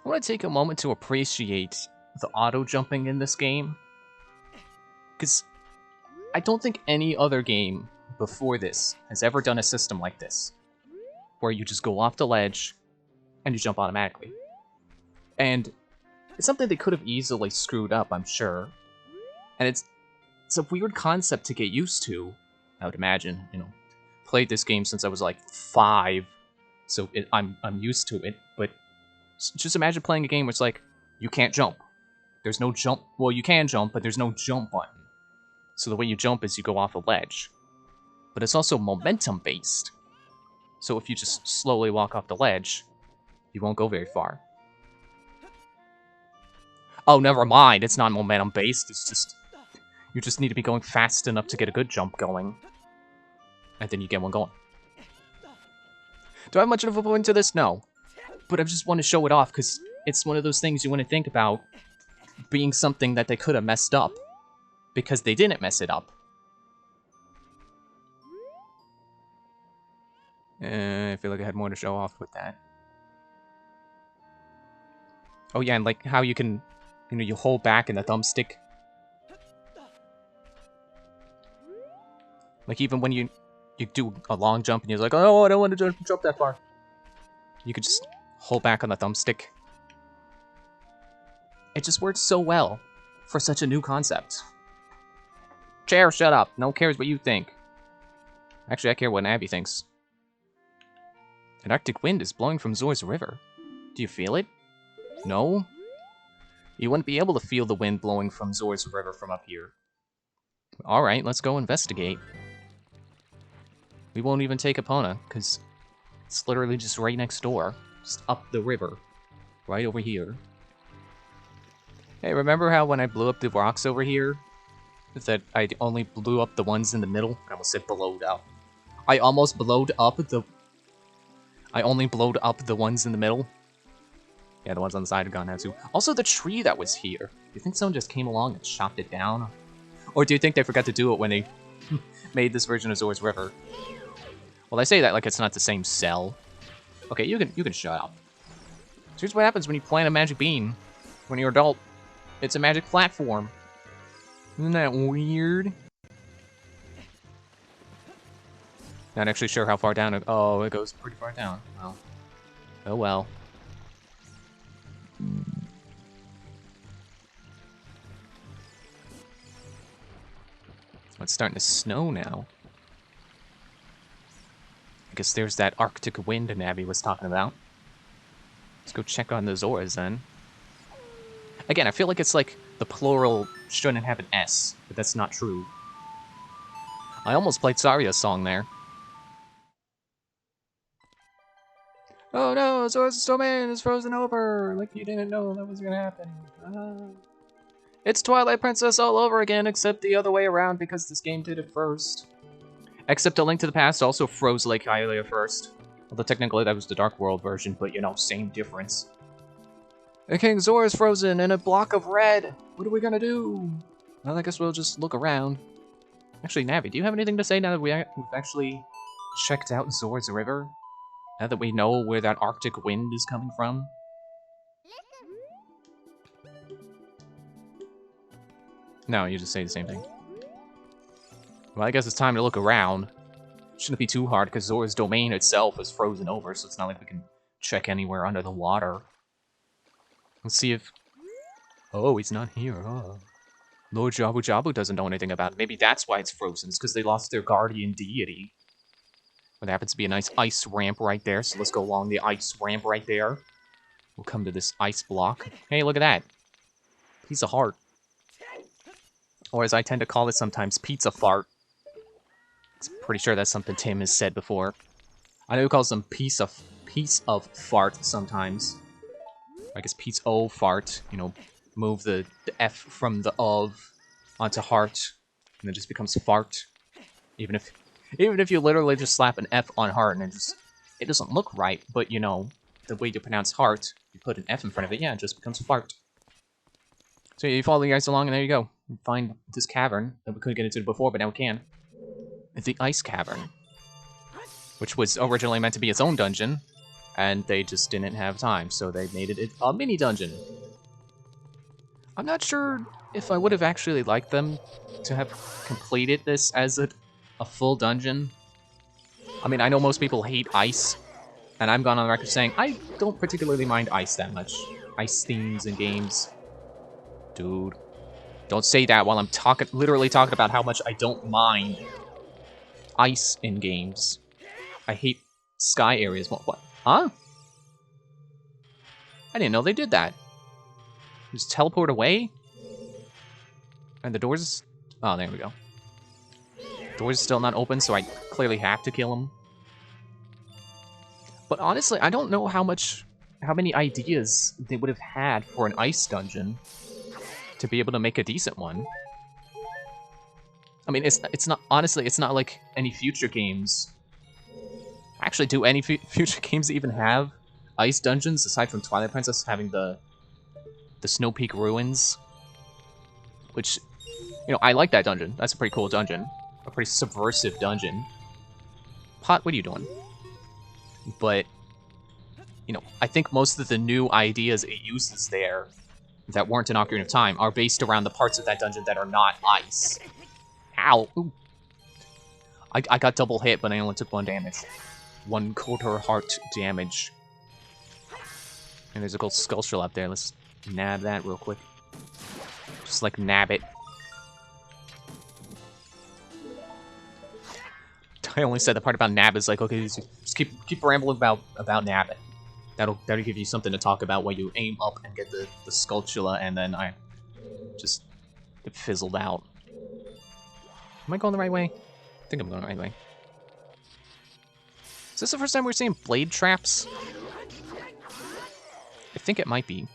I want to take a moment to appreciate the auto-jumping in this game. Because I don't think any other game before this has ever done a system like this. Where you just go off the ledge and you jump automatically. And it's something they could have easily screwed up, I'm sure. And it's a weird concept to get used to, I would imagine. Played this game since I was like 5, so I'm used to it. But just imagine playing a game where it's like, you can't jump. There's no jump. Well, you can jump, but there's no jump button. So the way you jump is you go off a ledge. But it's also momentum-based. So if you just slowly walk off the ledge, you won't go very far. Oh, never mind. It's not momentum-based. It's just... You just need to be going fast enough to get a good jump going. And then you get one going. Do I have much of a point to this? No. But I just want to show it off, because it's one of those things you want to think about being something that they could have messed up. Because they didn't mess it up. I feel like I had more to show off with that. Oh yeah, and like how you can, you hold back in the thumbstick. Like even when you do a long jump and you're like, oh, I don't want to jump that far. You could just hold back on the thumbstick. It just works so well for such a new concept. Chair, shut up. No one cares what you think. Actually, I care what Abby thinks. An Arctic wind is blowing from Zora's River. Do you feel it? No? You wouldn't be able to feel the wind blowing from Zora's River from up here. Alright, let's go investigate. We won't even take Epona, because it's literally just right next door. Just up the river. Right over here. Hey, remember how when I blew up the rocks over here, that I only blew up the ones in the middle? I almost said blowed up. I almost blowed up the... I only blowed up the ones in the middle. Yeah, the ones on the side are gone now too. Also, the tree that was here. Do you think someone just came along and chopped it down? Or do you think they forgot to do it when they made this version of Zora's River? Well, I say that like it's not the same cell. Okay, you can shut up. So here's what happens when you plant a magic bean. When you're adult, it's a magic platform. Isn't that weird? Not actually sure how far down it... Oh, it goes pretty far down. Well. Oh well. It's starting to snow now. I guess there's that Arctic wind Abby was talking about. Let's go check on the Zoras then. Again, I feel like it's like the plural shouldn't have an S, but that's not true. I almost played Saria's song there. Oh no, Zora's Snowman is frozen over! Like you didn't know that was gonna happen. It's Twilight Princess all over again, except the other way around because this game did it first. Except A Link to the Past also froze Lake Hylia first. Although technically that was the Dark World version, but same difference. The King Zora's frozen in a block of red! What are we gonna do? Well, I guess we'll just look around. Actually, Navi, do you have anything to say now that we've actually checked out Zora's River? Now that we know where that Arctic wind is coming from? No, you just say the same thing. Well, I guess it's time to look around. Shouldn't be too hard, because Zora's domain itself is frozen over, so it's not like we can check anywhere under the water. Let's see if... Oh, he's not here, huh? Lord Jabu Jabu doesn't know anything about it. Maybe that's why it's frozen. It's because they lost their guardian deity. But there happens to be a nice ice ramp right there, so let's go along the ice ramp right there. We'll come to this ice block. Hey, look at that. Piece of heart. Or as I tend to call it sometimes, pizza fart. I'm pretty sure that's something Tim has said before. I know he calls them piece of fart sometimes. I guess piece o fart. Move the F from the of onto heart, and it just becomes fart. Even if you literally just slap an F on heart and it doesn't look right, but the way to pronounce heart, you put an F in front of it, yeah, it just becomes fart. So you follow the guys along, and there you go. You find this cavern that we couldn't get into before, but now we can. It's the Ice Cavern, which was originally meant to be its own dungeon, and they just didn't have time, so they made it a mini dungeon. I'm not sure if I would have actually liked them to have completed this as a full dungeon. I mean, I know most people hate ice, and I'm gone on the record saying I don't particularly mind ice that much. Ice themes in games. Dude, don't say that while I'm literally talking about how much I don't mind ice in games. I hate sky areas. What? Huh? I didn't know they did that. Just teleport away? And the doors... Oh, there we go. Doors still not open, so I clearly have to kill him. But honestly, I don't know how many ideas they would have had for an ice dungeon to be able to make a decent one. I mean, it's not, honestly, it's not like any future games. Actually, do any future games even have ice dungeons aside from Twilight Princess having the Snow Peak Ruins? Which, you know, I like that dungeon. That's a pretty cool dungeon. A pretty subversive dungeon. Pot, what are you doing? But, you know, I think most of the new ideas it uses there that weren't in Ocarina of Time are based around the parts of that dungeon that are not ice. Ow! Ooh. I got double hit, but I only took 1 damage. 1/4 heart damage. And there's a gold skull shell up there. Let's nab that real quick. Just like nab it. I only said the part about nab is like, okay, just keep rambling about nab it. That'll give you something to talk about while you aim up and get the Skulltula, and then it fizzled out. Am I going the right way? I think I'm going the right way. Is this the first time we're seeing blade traps? I think it might be.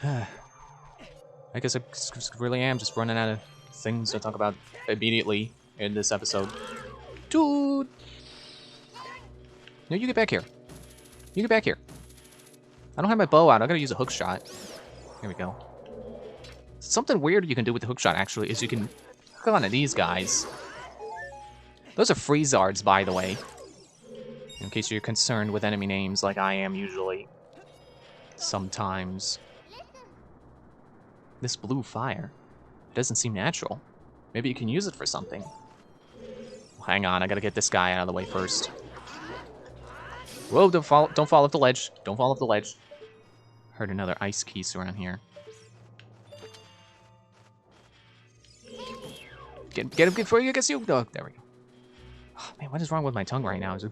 I guess I really am just running out of things to talk about immediately in this episode. Dude! No, you get back here. You get back here. I don't have my bow out. I gotta use a hook shot. Here we go. Something weird you can do with the hook shot, actually, is you can hook onto these guys. Those are Freezards, by the way. In case you're concerned with enemy names like I am usually. Sometimes. This blue fire. It doesn't seem natural. Maybe you can use it for something. Well, hang on, I gotta get this guy out of the way first. Whoa, don't fall off the ledge. Don't fall off the ledge. Heard another ice keys around here. Get him before he gets you. Oh, there we go. Oh, man, what is wrong with my tongue right now? So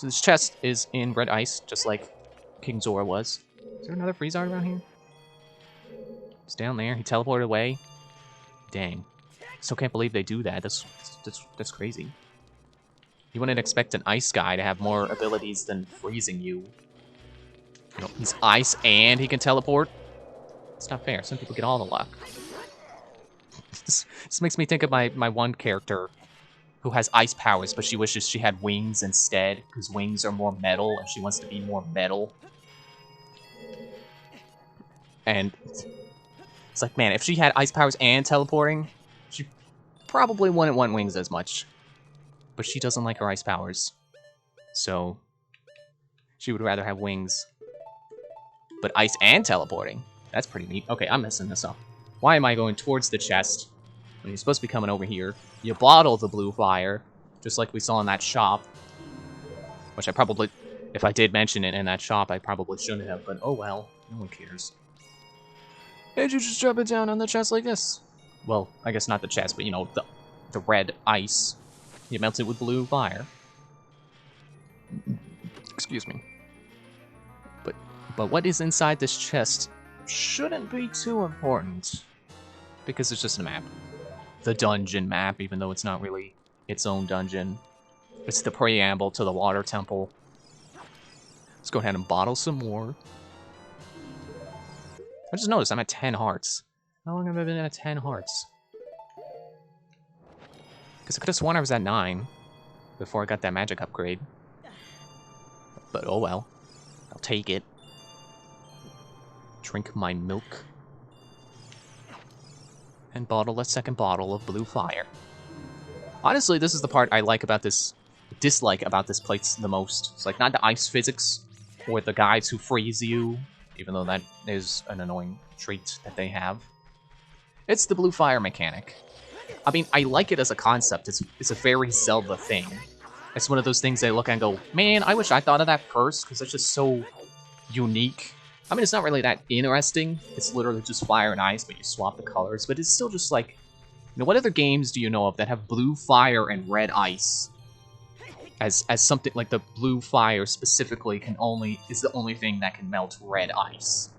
this chest is in red ice, just like King Zora was. Is there another Freezard around here? It's down there. He teleported away. Dang. Still can't believe they do that. That's crazy. You wouldn't expect an ice guy to have more abilities than freezing you. You know, he's ice and he can teleport. It's not fair. Some people get all the luck. This makes me think of my one character who has ice powers, but she wishes she had wings instead, because wings are more metal, and she wants to be more metal. And it's like, man, if she had ice powers and teleporting, she probably wouldn't want wings as much. But she doesn't like her ice powers. So she would rather have wings. But ice and teleporting, that's pretty neat. Okay, I'm messing this up. Why am I going towards the chest when you're supposed to be coming over here? You bottle the blue fire, just like we saw in that shop. Which I probably, if I did mention it in that shop, I probably shouldn't have, but oh well, no one cares. And you just drop it down on the chest like this. Well, I guess not the chest, but you know, the red ice. You melt it with blue fire. Excuse me. But what is inside this chest shouldn't be too important. Because it's just a map. The dungeon map, even though it's not really its own dungeon. It's the preamble to the water temple. Let's go ahead and bottle some more. I just noticed I'm at 10 hearts. How long have I been at 10 hearts? Because I could have sworn I was at 9 before I got that magic upgrade. But oh well. I'll take it. Drink my milk. And bottle a second bottle of blue fire. Honestly, this is the part I like about this, dislike about this place the most. It's like not the ice physics or the guys who freeze you, even though that is an annoying trait that they have. It's the blue fire mechanic. I mean, I like it as a concept. It's a very Zelda thing. It's one of those things I look at and go, man, I wish I thought of that first, because it's just so unique. I mean, it's not really that interesting. It's literally just fire and ice, but you swap the colors. But it's still just like, you know, what other games do you know of that have blue fire and red ice? As something like the blue fire specifically is the only thing that can melt red ice.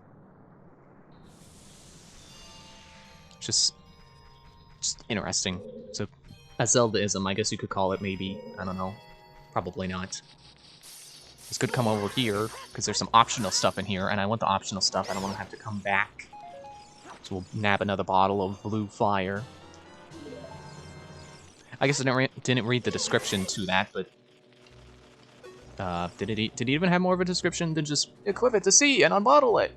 Just interesting. So a Zeldaism, I guess you could call it, maybe. I don't know. Probably not. This could come over here, because there's some optional stuff in here, and I want the optional stuff. I don't want to have to come back. So we'll nab another bottle of blue fire. I guess I didn't read the description to that, but... did it even have more of a description than just equip it to sea and unbottle it?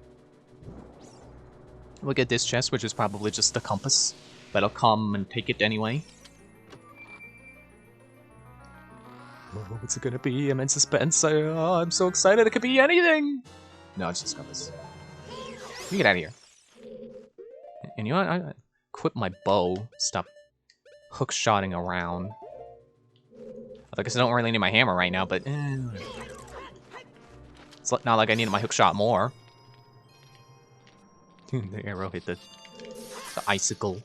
We'll get this chest, which is probably just the compass. But I'll come and take it anyway. Oh, what's it gonna be? I'm in suspense. I'm so excited. It could be anything. No, it's just compass. You get out of here. And you know what? I equip my bow. Stop hook-shotting around. I guess I don't really need my hammer right now, but it's not like I need my hook shot more. The arrow hit the icicle.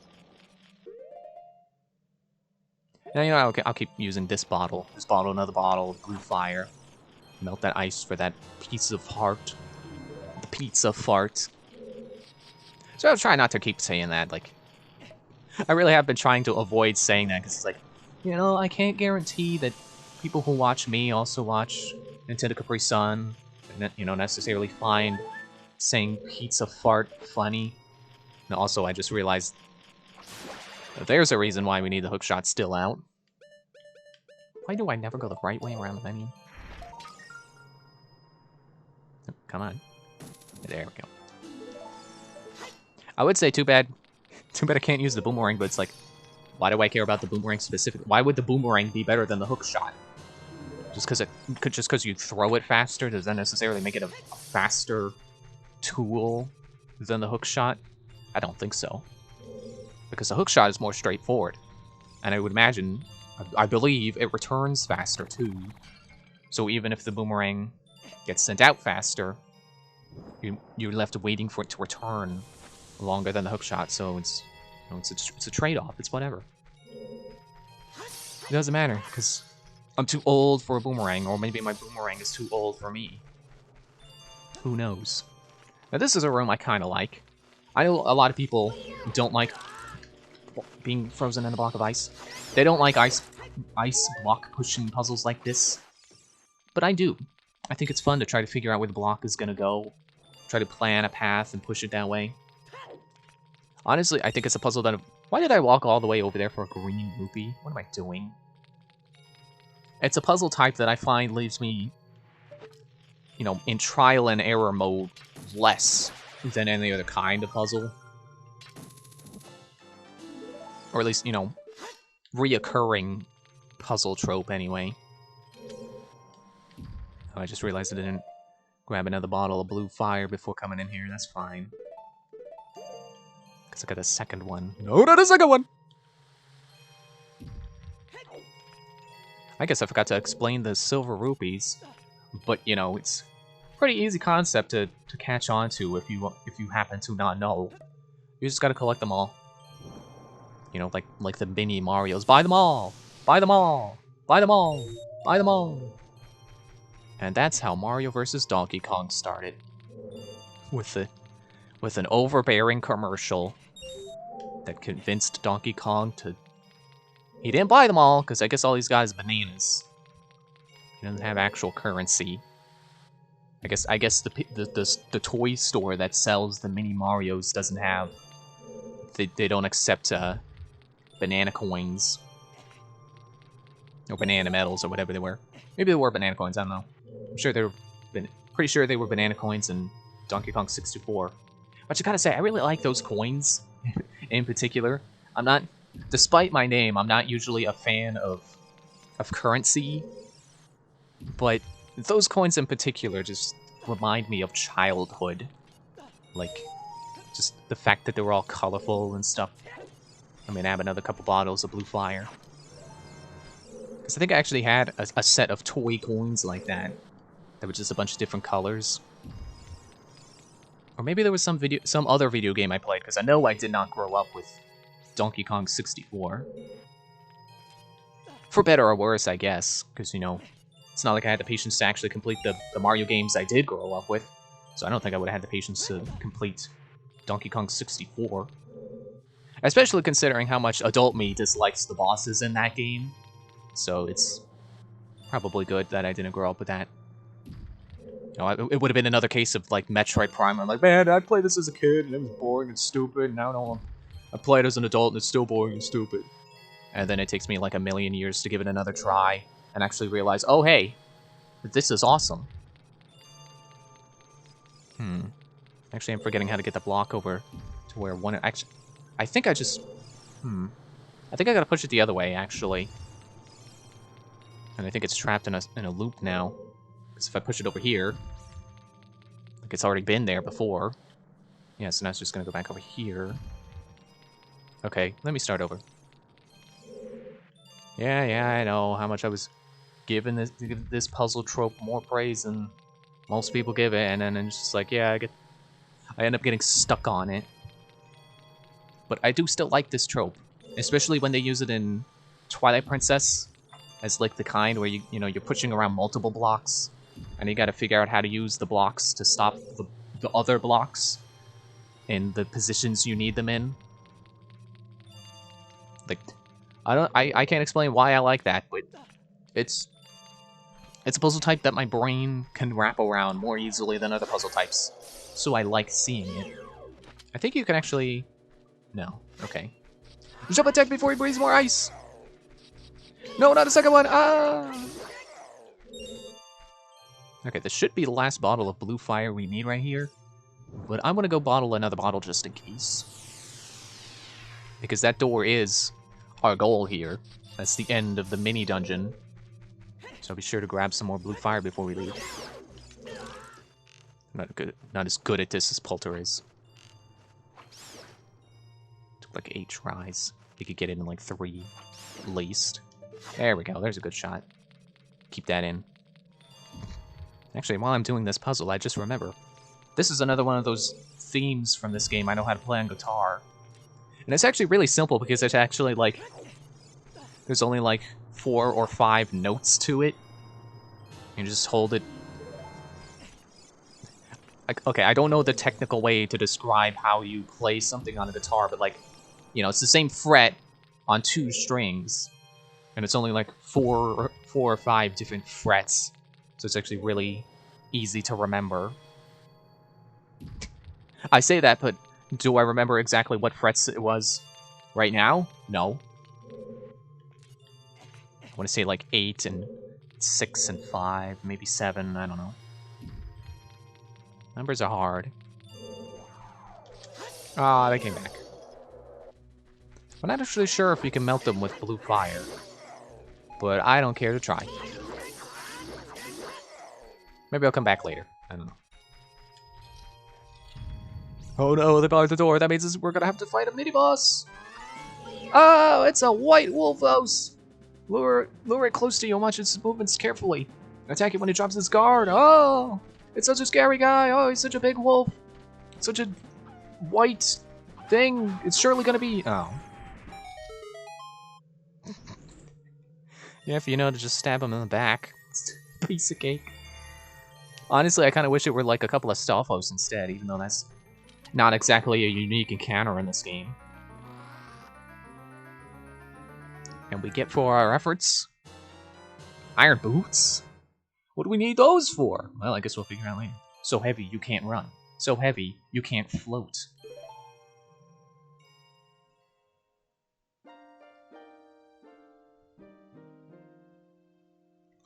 And you know, I'll keep using this bottle. This bottle, another bottle of blue fire. Melt that ice for that piece of heart. The pizza fart. So I'll try not to keep saying that. Like, I really have been trying to avoid saying that because it's like, you know, I can't guarantee that people who watch me also watch Nintendo Capri Sun, and, you know, necessarily find saying pizza fart funny. And also, I just realized there's a reason why we need the hookshot still out. Why do I never go the right way around the menu? Oh, come on. There we go. I would say too bad I can't use the boomerang, but it's like, why do I care about the boomerang specifically? Why would the boomerang be better than the hookshot? Just because you throw it faster, does that necessarily make it a faster tool than the hookshot? I don't think so. Because the hookshot is more straightforward. And I would imagine, I believe, it returns faster too. So even if the boomerang gets sent out faster, you're left waiting for it to return longer than the hookshot. So it's, you know, it's a trade-off. It's whatever. It doesn't matter, because I'm too old for a boomerang, or maybe my boomerang is too old for me. Who knows? Now this is a room I kind of like. I know a lot of people don't like being frozen in a block of ice. They don't like ice block pushing puzzles like this. But I do. I think it's fun to try to figure out where the block is going to go. Try to plan a path and push it that way. Honestly, I think it's a puzzle that... Why did I walk all the way over there for a green rupee? What am I doing? It's a puzzle type that I find leaves me, you know, in trial and error mode less than any other kind of puzzle. Or at least, you know, reoccurring puzzle trope anyway. Oh, I just realized I didn't grab another bottle of blue fire before coming in here. That's fine. Because I got a second one. No, not a second one! I guess I forgot to explain the silver rupees. But, you know, it's a pretty easy concept to catch on to if you happen to not know. You just gotta collect them all. You know, like the mini Marios. Buy them all! Buy them all! Buy them all! Buy them all! And that's how Mario vs. Donkey Kong started. With an overbearing commercial that convinced Donkey Kong to... He didn't buy them all, because I guess all these guys are bananas. He doesn't have actual currency. I guess the toy store that sells the mini Marios doesn't have... They don't accept banana coins. Or banana medals, or whatever they were. Maybe they were banana coins, I don't know. I'm sure they were... Pretty sure they were banana coins in Donkey Kong 64. But you gotta say, I really like those coins in particular. I'm not Despite my name, I'm not usually a fan of currency, but those coins in particular just remind me of childhood. Like, just the fact that they were all colorful and stuff. I'm gonna have another couple bottles of Blue Fire. Because I think I actually had a set of toy coins like that. That were just a bunch of different colors. Or maybe there was some other video game I played, because I know I did not grow up with Donkey Kong 64. For better or worse, I guess, because, you know, it's not like I had the patience to actually complete the Mario games I did grow up with. So I don't think I would have had the patience to complete Donkey Kong 64. Especially considering how much adult me dislikes the bosses in that game. So it's probably good that I didn't grow up with that. You know, it would have been another case of, like, Metroid Prime. I'm like, man, I played this as a kid, and it was boring and stupid, and now I play it as an adult, and it's still boring and stupid. And then it takes me, like, a million years to give it another try, and actually realize, oh, hey, this is awesome. Actually, I'm forgetting how to get the block over to where one... Actually, I think I just... I think I gotta push it the other way, actually. And I think it's trapped in a loop now. Because if I push it over here... Like, it's already been there before. Yeah, so now it's just gonna go back over here. Okay, let me start over. Yeah, I know how much I was giving this puzzle trope more praise than most people give it, and then it's just like, yeah, I end up getting stuck on it. But I do still like this trope, especially when they use it in Twilight Princess, as like the kind where you know you're pushing around multiple blocks, and you got to figure out how to use the blocks to stop the other blocks in the positions you need them in. Like, I can't explain why I like that, but it's a puzzle type that my brain can wrap around more easily than other puzzle types, so I like seeing it. I think you can actually... No. Okay. Jump attack before he breathes more ice! No, not a second one! Ah! Okay, this should be the last bottle of Blue Fire we need right here, but I'm gonna go bottle another bottle just in case. Because that door is our goal here. That's the end of the mini dungeon. So be sure to grab some more Blue Fire before we leave. Not as good at this as Polter is. Took like 8 tries. You could get it in like 3, at least. There we go, there's a good shot. Keep that in. Actually, while I'm doing this puzzle, I just remember. This is another one of those themes from this game I know how to play on guitar. And it's actually really simple because it's actually like... There's only like 4 or 5 notes to it. You just hold it. Like, okay, I don't know the technical way to describe how you play something on a guitar, but like, you know, it's the same fret on 2 strings. And it's only like 4 or 5 different frets. So it's actually really easy to remember. I say that, but do I remember exactly what frets it was right now? No. I want to say like 8 and 6 and 5, maybe 7, I don't know. Numbers are hard. Ah, they came back. I'm not actually sure if you can melt them with Blue Fire, but I don't care to try. Maybe I'll come back later. I don't know. Oh no, they barred the door. That means we're gonna have to fight a mini-boss. Oh, it's a white wolf house. Lure it close to you and watch its movements carefully. Attack it when it drops its guard. Oh, it's such a scary guy. Oh, he's such a big wolf. Such a white thing. It's surely gonna be... Oh. Yeah, if you know to just stab him in the back. Piece of cake. Honestly, I kind of wish it were like a couple of Stalfos instead, even though that's not exactly a unique encounter in this game. And we get for our efforts iron boots? What do we need those for? Well, I guess we'll figure out later. So heavy, you can't run. So heavy, you can't float.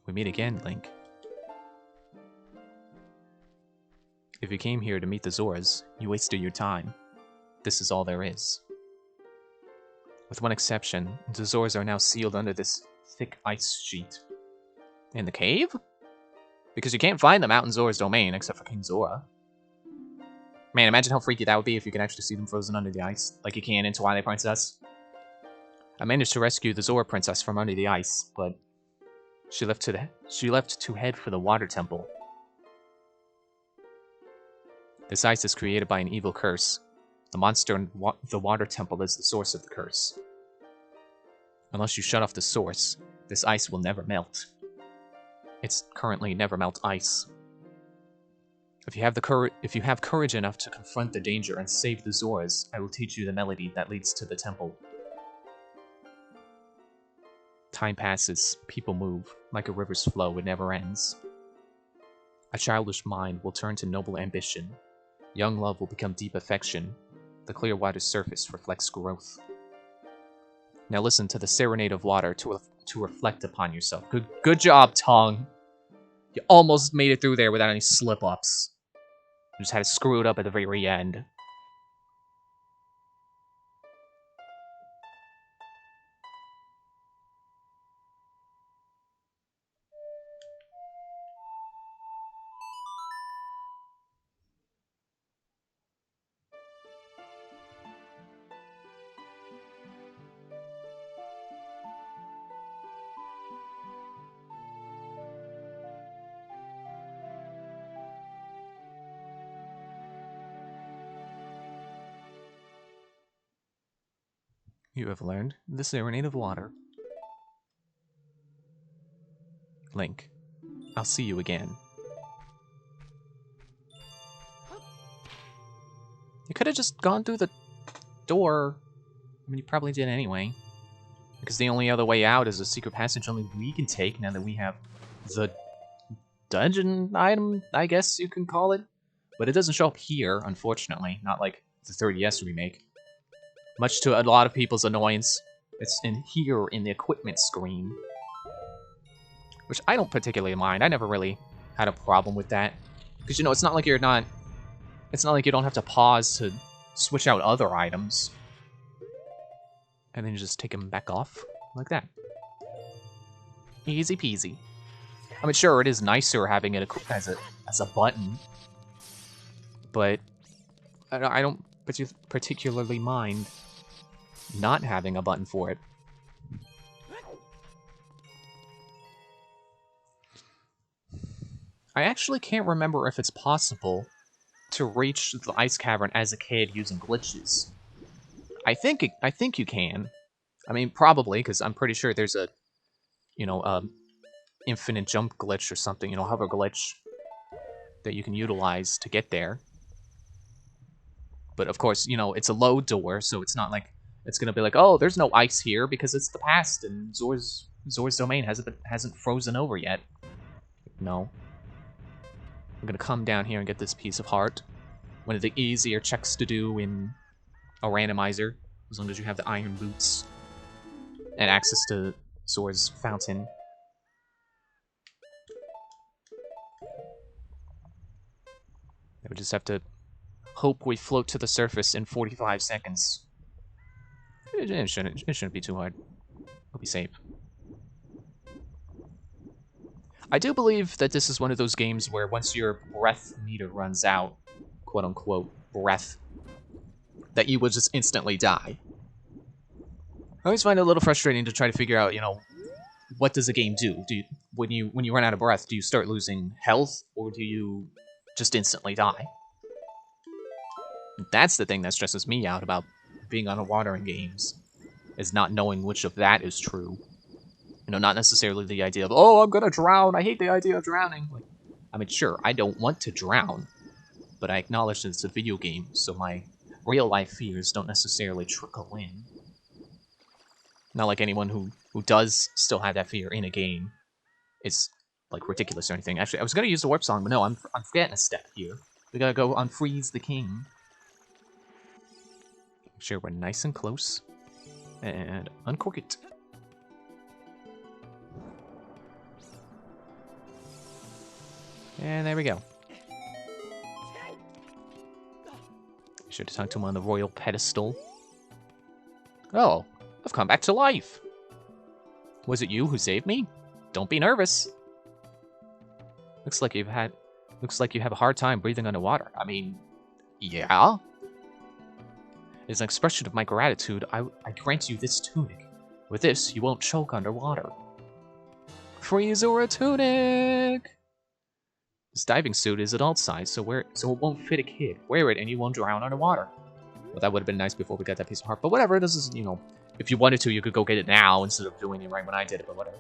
We meet again, Link. If you came here to meet the Zoras, you wasted your time. This is all there is. With one exception, the Zors are now sealed under this thick ice sheet. In the cave? Because you can't find them out in Zora's domain, except for King Zora. Man, imagine how freaky that would be if you could actually see them frozen under the ice, like you can in Twilight Princess. I managed to rescue the Zora princess from under the ice, but she left to head for the Water Temple. This ice is created by an evil curse. The monster in the Water Temple is the source of the curse. Unless you shut off the source, this ice will never melt. It's currently never melt ice. If you have courage enough to confront the danger and save the Zoras, I will teach you the melody that leads to the temple. Time passes, people move, like a river's flow, it never ends. A childish mind will turn to noble ambition. Young love will become deep affection. The clear water's surface reflects growth. Now listen to the serenade of water to reflect upon yourself. Good job, Tongue. You almost made it through there without any slip-ups. You just had to screw it up at the very end. You have learned the Serenade of Water. Link, I'll see you again. You could have just gone through the door. I mean, you probably did anyway. Because the only other way out is a secret passage only we can take now that we have the dungeon item, I guess you can call it. But it doesn't show up here, unfortunately. Not like the 3DS remake. Much to a lot of people's annoyance, it's in here in the equipment screen. Which I don't particularly mind. I never really had a problem with that. Because, you know, it's not like you don't have to pause to switch out other items. And then you just take them back off, like that. Easy peasy. I mean, sure, it is nicer having it as a button. But I don't particularly mind not having a button for it. I actually can't remember if it's possible to reach the ice cavern as a kid using glitches. I think you can. I mean, probably, because I'm pretty sure there's a, you know, infinite jump glitch or something, you know, hover glitch that you can utilize to get there. But of course, you know, it's a load door, so it's not like it's gonna be like, oh, there's no ice here because it's the past and Zora's domain hasn't frozen over yet. No. I'm gonna come down here and get this piece of heart. One of the easier checks to do in a randomizer, as long as you have the iron boots and access to Zora's fountain. We just have to hope we float to the surface in 45 seconds. It shouldn't be too hard. We'll be safe. I do believe that this is one of those games where once your breath meter runs out, quote-unquote, breath, that you will just instantly die. I always find it a little frustrating to try to figure out, you know, what does a game do? When you run out of breath, do you start losing health, or do you just instantly die? That's the thing that stresses me out about being underwater in games, is not knowing which of that is true. You know, not necessarily the idea of, oh, I'm gonna drown, I hate the idea of drowning. Like, I mean, sure, I don't want to drown, but I acknowledge that it's a video game, so my real-life fears don't necessarily trickle in. Not like anyone who does still have that fear in a game is, like, ridiculous or anything. Actually, I was gonna use the warp song, but no, I'm forgetting a step here. We gotta go unfreeze the king. Make sure we're nice and close. And uncork it. And there we go. Be sure to talk to him on the royal pedestal. Oh, I've come back to life. Was it you who saved me? Don't be nervous. Looks like you have a hard time breathing underwater. I mean, yeah. As an expression of my gratitude, I grant you this tunic. With this, you won't choke underwater. Freeze or a tunic! This diving suit is adult size, so it won't fit a kid. Wear it and you won't drown underwater. Well, that would have been nice before we got that piece of heart, but whatever. This is, you know, if you wanted to, you could go get it now instead of doing it right when I did it, but whatever.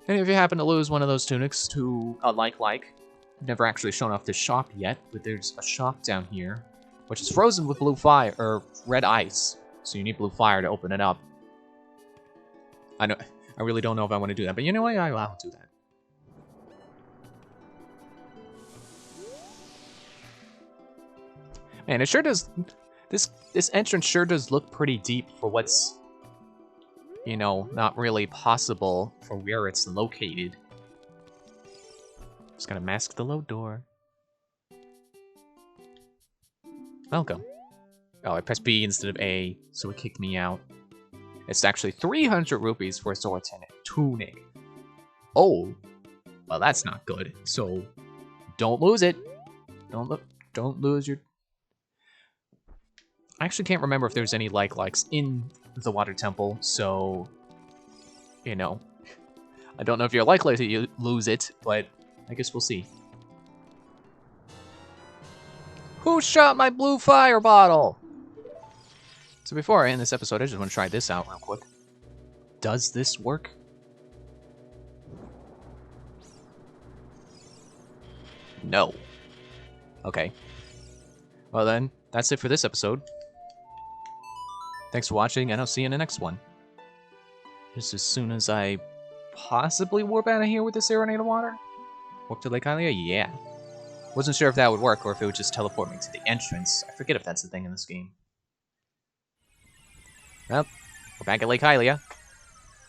And if you happen to lose one of those tunics to a like, never actually shown off this shop yet, but there's a shop down here, which is frozen with blue fire, or red ice. So you need blue fire to open it up. I really don't know if I want to do that, but you know what? I'll do that. Man, it sure does. This entrance sure does look pretty deep for what's, you know, not really possible for where it's located. Just gotta mask the load door. Welcome. Oh, I pressed B instead of A, so it kicked me out. It's actually 300 rupees for a sword tunic. Oh, well that's not good. So, don't lose it. Don't lose your... I actually can't remember if there's any likes in the water temple, so, you know. I don't know if you're likely to lose it, but I guess we'll see. Who shot my blue fire bottle? So before I end this episode, I just want to try this out real quick. Does this work? No. Okay. Well then, that's it for this episode. Thanks for watching, and I'll see you in the next one. Just as soon as I possibly warp out of here with this Serenade of Water? Warp to Lake Hylia? Yeah. Wasn't sure if that would work, or if it would just teleport me to the entrance. I forget if that's the thing in this game. Well, we're back at Lake Hylia.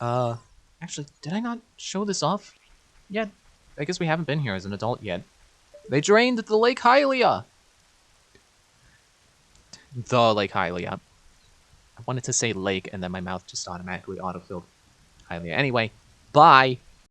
Actually, did I not show this off yet? I guess we haven't been here as an adult yet. They drained the Lake Hylia! The Lake Hylia. I wanted to say lake, and then my mouth just automatically autofilled Hylia. Anyway, bye!